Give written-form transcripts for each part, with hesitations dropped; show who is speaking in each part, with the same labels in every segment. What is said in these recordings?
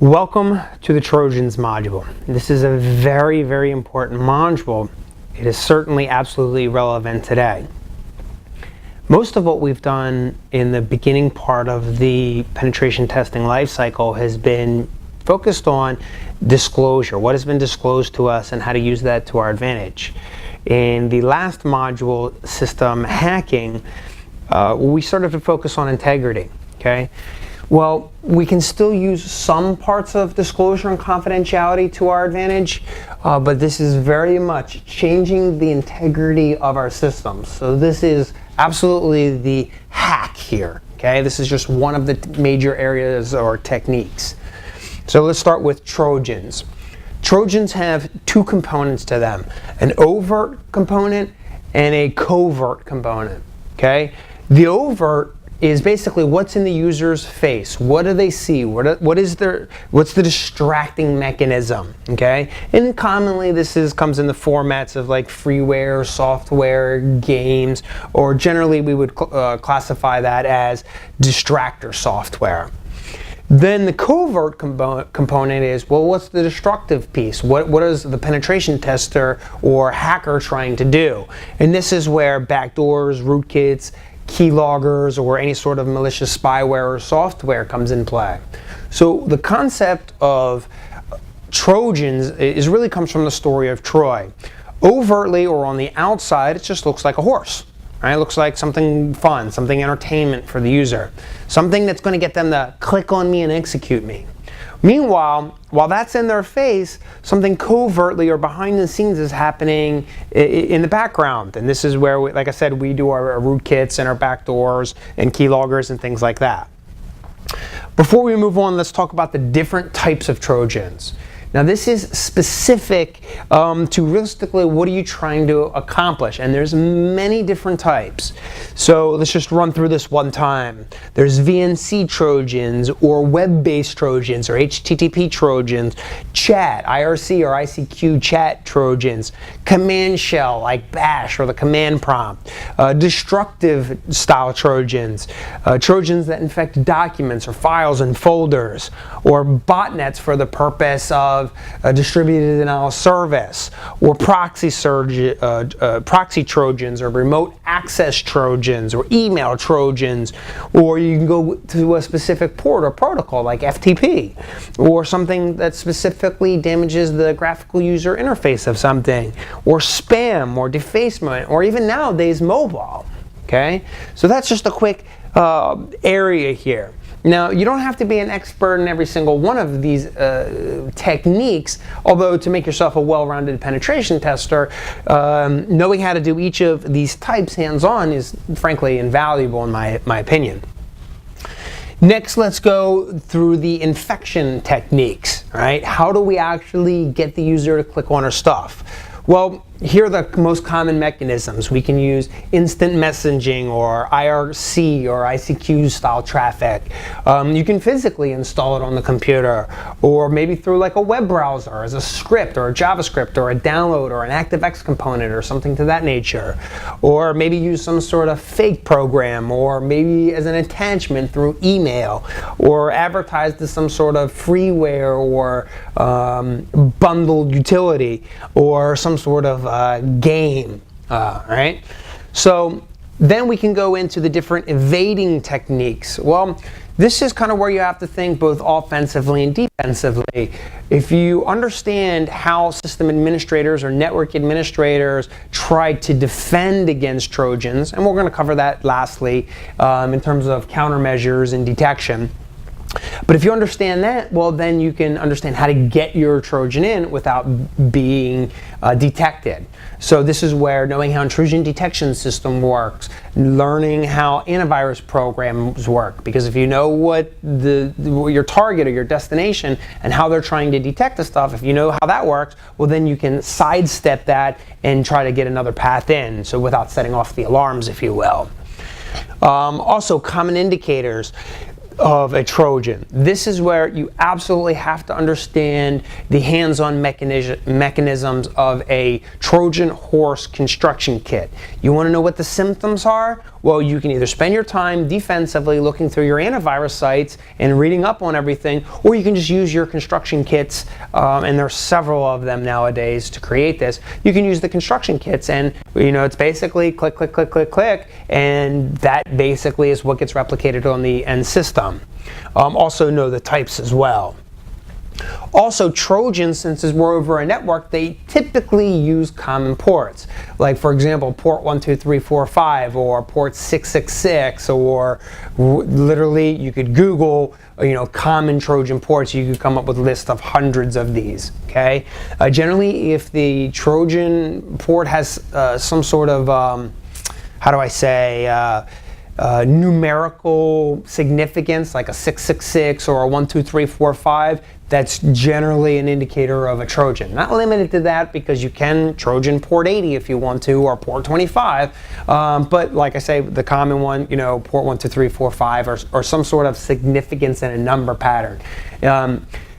Speaker 1: Welcome to the Trojans module. This is a very, very important module. It is certainly absolutely relevant today. Most of what we've done in the beginning part of the penetration testing lifecycle has been focused on disclosure, what has been disclosed to us and how to use that to our advantage. In the last module, system hacking, we started to focus on integrity, okay? Well, we can still use some parts of disclosure and confidentiality to our advantage, but this is very much changing the integrity of our systems. So this is absolutely the hack here, okay? This is just one of the major areas or techniques. So let's start with Trojans. Trojans have two components to them, an overt component and a covert component, okay? The overt is basically what's in the user's face. What do they see? What's the distracting mechanism? Okay, and commonly this comes in the formats of like freeware, software, games, or generally we would classify that as distractor software. Then the covert component is, well, what's the destructive piece? What is the penetration tester or hacker trying to do? And this is where backdoors, rootkits, keyloggers, or any sort of malicious spyware or software comes in play. So the concept of Trojans really comes from the story of Troy. Overtly or on the outside, it just looks like a horse. Right? It looks like something fun, something entertainment for the user, something that's going to get them to click on me and execute me. Meanwhile, while that's in their face, something covertly or behind the scenes is happening in the background. And this is where, like I said, we do our rootkits and our backdoors and keyloggers and things like that. Before we move on, let's talk about the different types of Trojans. Now this is specific to realistically what are you trying to accomplish, and there's many different types. So let's just run through this one time. There's VNC Trojans or web-based Trojans or HTTP Trojans, chat, IRC or ICQ chat Trojans, command shell like bash or the command prompt, destructive style Trojans, Trojans that infect documents or files and folders, or botnets for the purpose of distributed denial of service, or proxy Trojans, or remote access Trojans, or email Trojans, or you can go to a specific port or protocol like FTP, or something that specifically damages the graphical user interface of something, or spam, or defacement, or even nowadays mobile. Okay, so that's just a quick area here. Now, you don't have to be an expert in every single one of these techniques, although to make yourself a well-rounded penetration tester, knowing how to do each of these types hands-on is frankly invaluable in my opinion. Next, let's go through the infection techniques, right? How do we actually get the user to click on our stuff? Well, here are the most common mechanisms. We can use instant messaging or IRC or ICQ style traffic. You can physically install it on the computer, or maybe through like a web browser as a script or a JavaScript or a download or an ActiveX component or something to that nature. Or maybe use some sort of fake program, or maybe as an attachment through email, or advertised as some sort of freeware or bundled utility or some sort of game, right? So then we can go into the different evading techniques. Well, this is kind of where you have to think both offensively and defensively. If you understand how system administrators or network administrators try to defend against Trojans, and we're going to cover that lastly in terms of countermeasures and detection. But if you understand that, well, then you can understand how to get your Trojan in without being detected. So this is where knowing how intrusion detection system works, learning how antivirus programs work, because if you know what your target or your destination and how they're trying to detect the stuff, if you know how that works, well, then you can sidestep that and try to get another path in, so without setting off the alarms, if you will. Also, common indicators of a Trojan. This is where you absolutely have to understand the hands-on mechanisms of a Trojan horse construction kit. You want to know what the symptoms are? Well, you can either spend your time defensively looking through your antivirus sites and reading up on everything, or you can just use your construction kits, and there's several of them nowadays to create this. You can use the construction kits, and it's basically click, click, click, click, click, and that basically is what gets replicated on the end system. Also know the types as well. Also, Trojans, since we're over a network, they typically use common ports. Like, for example, port 12345 or port 666, or literally you could Google, common Trojan ports. You could come up with a list of hundreds of these, okay? Generally, if the Trojan port has some sort of, numerical significance, like a 666 or a 12345, that's generally an indicator of a Trojan. Not limited to that, because you can Trojan port 80 if you want to, or port 25, but like I say, the common one, port 12345, or some sort of significance in a number pattern.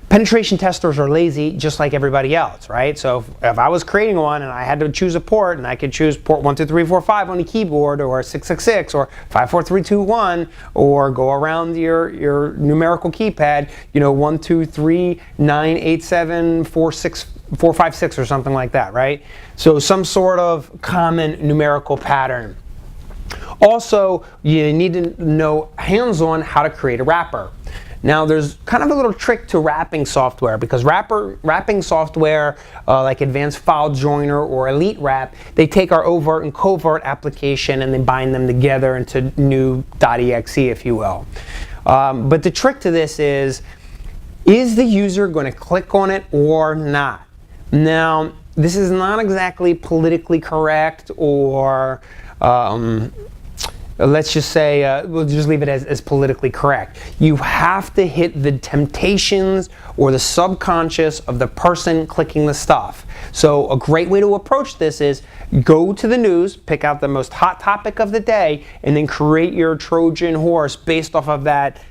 Speaker 1: Penetration testers are lazy, just like everybody else, right? So if I was creating one and I had to choose a port, and I could choose port 12345 on the keyboard, or 666, or 54321, or go around your numerical keypad, 12398746456 or something like that, right? So some sort of common numerical pattern. Also, you need to know hands-on how to create a wrapper. Now, there's kind of a little trick to wrapping software, because wrapping software like Advanced File Joiner or Elite Wrap, they take our overt and covert application and they bind them together into new .exe, if you will. But the trick to this is the user going to click on it or not? Now, this is not exactly politically correct, or let's just say, we'll just leave it as politically correct. You have to hit the temptations or the subconscious of the person clicking the stuff. So a great way to approach this is go to the news, pick out the most hot topic of the day, and then create your Trojan horse based off of that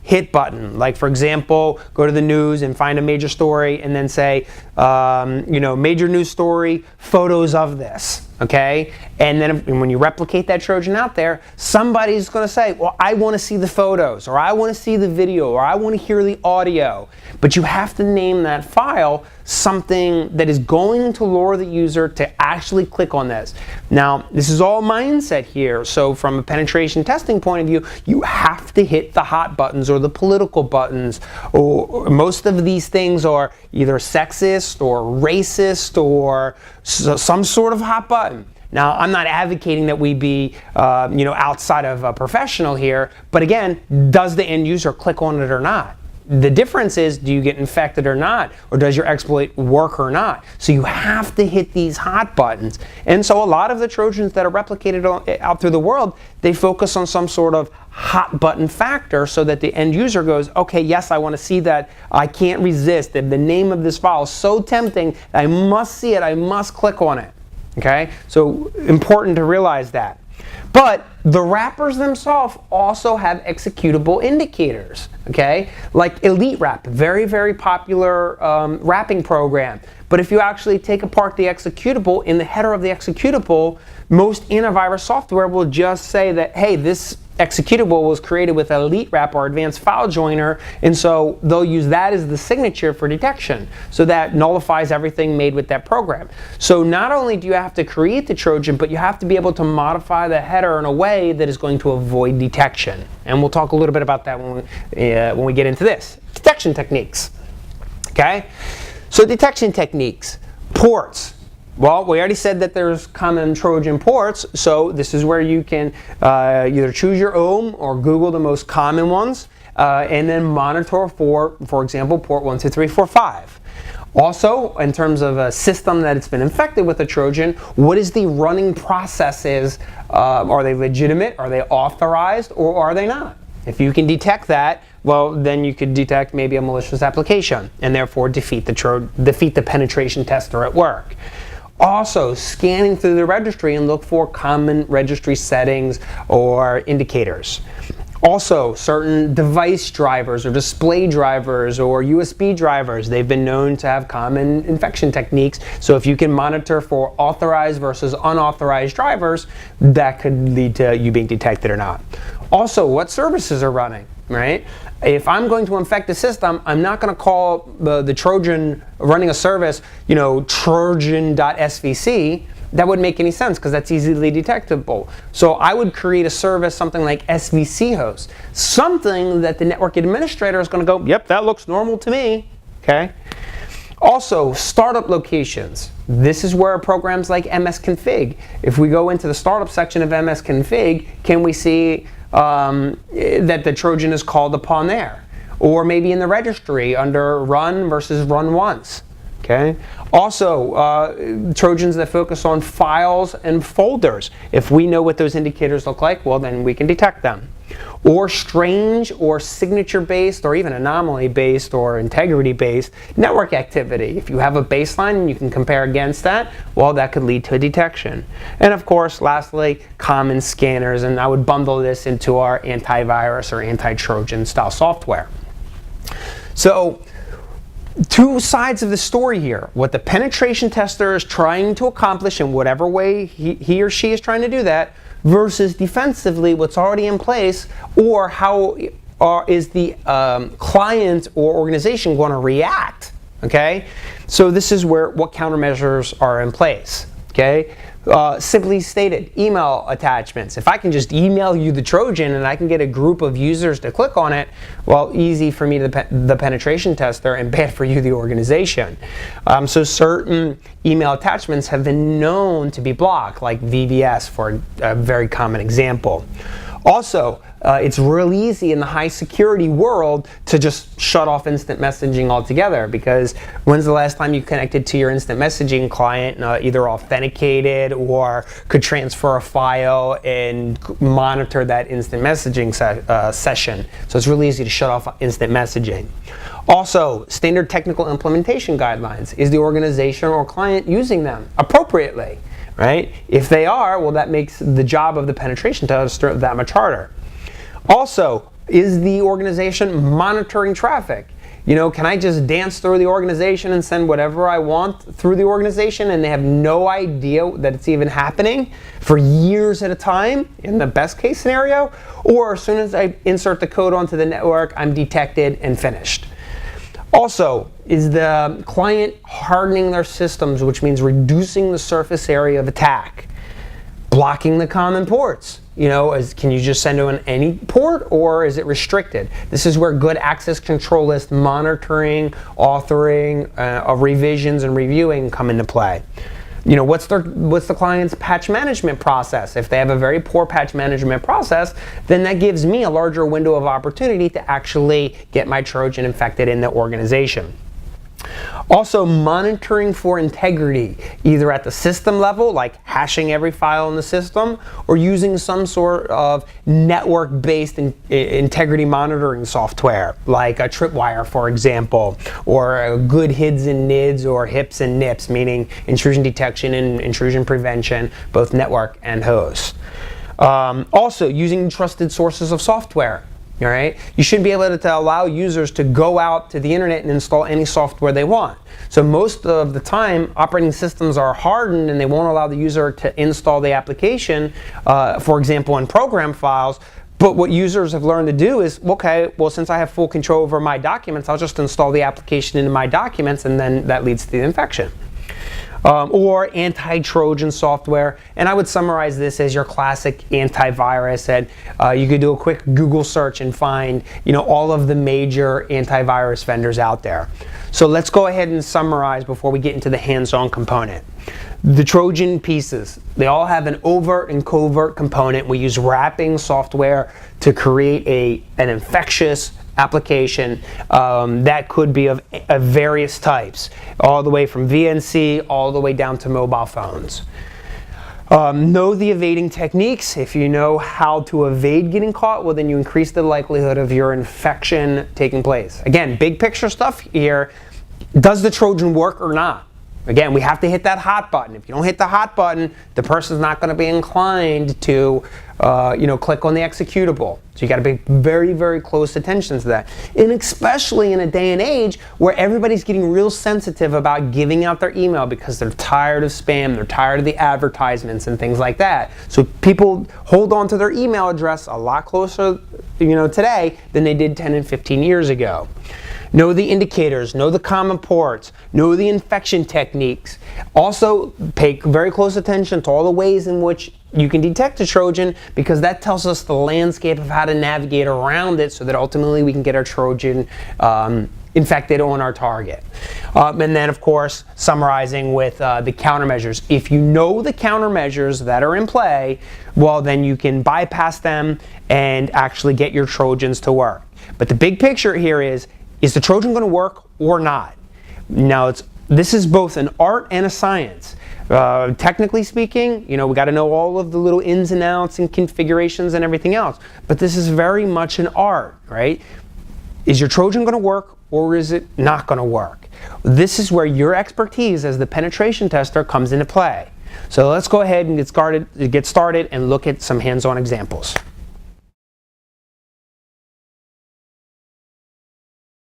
Speaker 1: hit button. Like, for example, go to the news and find a major story, and then say, major news story, photos of this, okay? And then when you replicate that Trojan out there, somebody's going to say, well, I want to see the photos, or I want to see the video, or I want to hear the audio. But you have to name that file something that is going to lure the user to actually click on this. Now, this is all mindset here. So from a penetration testing point of view, you have to hit the hot buttons or the political buttons, or most of these things are either sexist or racist or some sort of hot button. Now, I'm not advocating that we be, outside of a professional here, but again, does the end user click on it or not? The difference is, do you get infected or not? Or does your exploit work or not? So you have to hit these hot buttons. And so a lot of the Trojans that are replicated out through the world, they focus on some sort of hot button factor, so that the end user goes, okay, yes, I want to see that. I can't resist. The name of this file is so tempting, I must see it. I must click on it. Okay? So important to realize that. But the wrappers themselves also have executable indicators, okay? Like Elite Wrap, very, very popular wrapping program. But if you actually take apart the executable, in the header of the executable, most antivirus software will just say that, hey, this executable was created with Elite Wrap or Advanced File Joiner, and so they'll use that as the signature for detection. So that nullifies everything made with that program. So not only do you have to create the Trojan, but you have to be able to modify the header in a way that is going to avoid detection. And we'll talk a little bit about that when we get into this. Detection techniques. Okay? So detection techniques. Ports. Well, we already said that there's common Trojan ports, so this is where you can either choose your own or Google the most common ones, and then monitor for example, port 12345. Also, in terms of a system that it's been infected with a Trojan, what is the running processes? Are they legitimate? Are they authorized? Or are they not? If you can detect that, well, then you could detect maybe a malicious application, and therefore defeat the penetration tester at work. Also, scanning through the registry and look for common registry settings or indicators. Also, certain device drivers or display drivers or USB drivers, they've been known to have common infection techniques. So if you can monitor for authorized versus unauthorized drivers, that could lead to you being detected or not. Also, what services are running, right? If I'm going to infect a system, I'm not going to call the Trojan running a service, Trojan.svc. That wouldn't make any sense because that's easily detectable. So I would create a service, something like SVC host, something that the network administrator is going to go, yep, that looks normal to me, okay? Also, startup locations. This is where programs like msconfig, if we go into the startup section of msconfig, can we see that the Trojan is called upon there? Or maybe in the registry under run versus run once. Okay. Also, Trojans that focus on files and folders. If we know what those indicators look like, well, then we can detect them. Or strange or signature-based or even anomaly-based or integrity-based network activity. If you have a baseline and you can compare against that, well, that could lead to a detection. And of course, lastly, common scanners. And I would bundle this into our antivirus or anti-Trojan style software. So, two sides of the story here. What the penetration tester is trying to accomplish in whatever way he or she is trying to do that, versus defensively what's already in place, or how is the client or organization going to react, okay? So this is where what countermeasures are in place, okay? Simply stated, email attachments. If I can just email you the Trojan and I can get a group of users to click on it, well, easy for me, the penetration tester, and bad for you, the organization. So certain email attachments have been known to be blocked, like VVS for a very common example. Also, it's real easy in the high security world to just shut off instant messaging altogether, because when's the last time you connected to your instant messaging client, either authenticated or could transfer a file and monitor that instant messaging session? So it's really easy to shut off instant messaging. Also, standard technical implementation guidelines. Is the organization or client using them appropriately? Right? If they are, well, that makes the job of the penetration tester that much harder. Also, is the organization monitoring traffic? Can I just dance through the organization and send whatever I want through the organization and they have no idea that it's even happening for years at a time in the best case scenario? Or as soon as I insert the code onto the network, I'm detected and finished. Also, is the client hardening their systems, which means reducing the surface area of attack? Blocking the common ports. Can you just send on any port, or is it restricted? This is where good access control list monitoring, authoring, revisions, and reviewing come into play. What's the client's patch management process? If they have a very poor patch management process, then that gives me a larger window of opportunity to actually get my Trojan infected in the organization. Also, monitoring for integrity, either at the system level, like hashing every file in the system, or using some sort of network-based integrity monitoring software, like a Tripwire, for example, or good HIDs and NIDs, or HIPs and NIPs, meaning intrusion detection and intrusion prevention, both network and host. Also, using trusted sources of software. All right? You should be able to allow users to go out to the internet and install any software they want. So most of the time, operating systems are hardened and they won't allow the user to install the application, for example, in program files. But what users have learned to do is, okay, well, since I have full control over my documents, I'll just install the application into my documents, and then that leads to the infection. Or anti-Trojan software, and I would summarize this as your classic antivirus. And you could do a quick Google search and find, all of the major antivirus vendors out there. So let's go ahead and summarize before we get into the hands-on component. The Trojan pieces, they all have an overt and covert component. We use wrapping software to create an infectious application that could be of various types, all the way from VNC all the way down to mobile phones. Know the evading techniques. If you know how to evade getting caught, well, then you increase the likelihood of your infection taking place. Again, big picture stuff here. Does the Trojan work or not? Again, we have to hit that hot button. If you don't hit the hot button, the person's not going to be inclined to click on the executable. So you got to pay very, very close attention to that. And especially in a day and age where everybody's getting real sensitive about giving out their email because they're tired of spam, they're tired of the advertisements and things like that. So people hold on to their email address a lot closer, today than they did 10 and 15 years ago. Know the indicators, know the common ports, know the infection techniques. Also, pay very close attention to all the ways in which you can detect a Trojan, because that tells us the landscape of how to navigate around it so that ultimately we can get our Trojan infected on our target. And then, of course, summarizing with the countermeasures. If you know the countermeasures that are in play, well, then you can bypass them and actually get your Trojans to work. But the big picture here is the Trojan going to work or not? Now, this is both an art and a science. Technically speaking, we got to know all of the little ins and outs and configurations and everything else. But this is very much an art, right? Is your Trojan going to work or is it not going to work? This is where your expertise as the penetration tester comes into play. So let's go ahead and get started and look at some hands-on examples.